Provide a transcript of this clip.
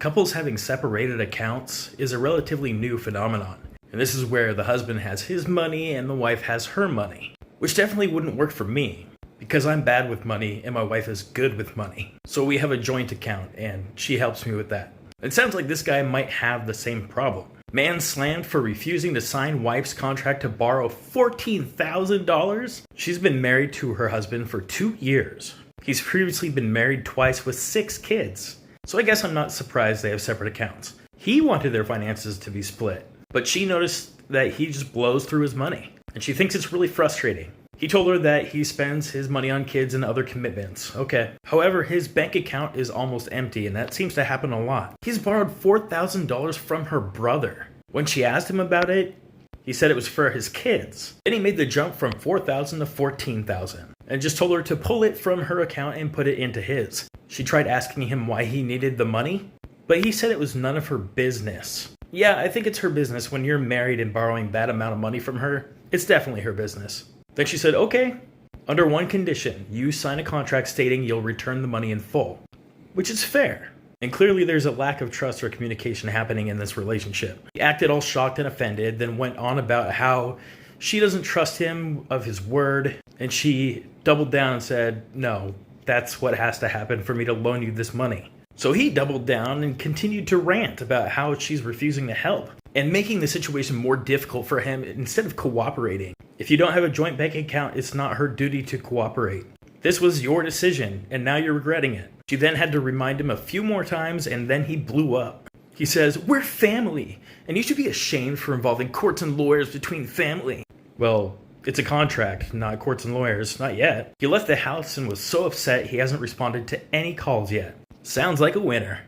Couples having separated accounts is a relatively new phenomenon, and this is where the husband has his money and the wife has her money, which definitely wouldn't work for me, because I'm bad with money and my wife is good with money. So we have a joint account, and she helps me with that. It sounds like this guy might have the same problem. Man slammed for refusing to sign wife's contract to borrow $14,000? She's been married to her husband for 2 years. He's previously been married twice with 6 kids. So I guess I'm not surprised they have separate accounts. He wanted their finances to be split, but she noticed that he just blows through his money, and she thinks it's really frustrating. He told her that he spends his money on kids and other commitments. Okay. However, his bank account is almost empty, and that seems to happen a lot. He's borrowed $4,000 from her brother. When she asked him about it, he said it was for his kids. Then he made the jump from $4,000 to $14,000 and just told her to pull it from her account and put it into his. She tried asking him why he needed the money, but he said it was none of her business. Yeah, I think it's her business. When you're married and borrowing that amount of money from her, it's definitely her business. Then she said, okay, under one condition, you sign a contract stating you'll return the money in full, which is fair. And clearly there's a lack of trust or communication happening in this relationship. He acted all shocked and offended, then went on about how she doesn't trust him of his word, and she doubled down and said, no, that's what has to happen for me to loan you this money. So he doubled down and continued to rant about how she's refusing to help and making the situation more difficult for him instead of cooperating. If you don't have a joint bank account, it's not her duty to cooperate. This was your decision, and now you're regretting it. She then had to remind him a few more times, and then he blew up. He says, we're family, and you should be ashamed for involving courts and lawyers between family. Well, it's a contract, not courts and lawyers, not yet. He left the house and was so upset he hasn't responded to any calls yet. Sounds like a winner.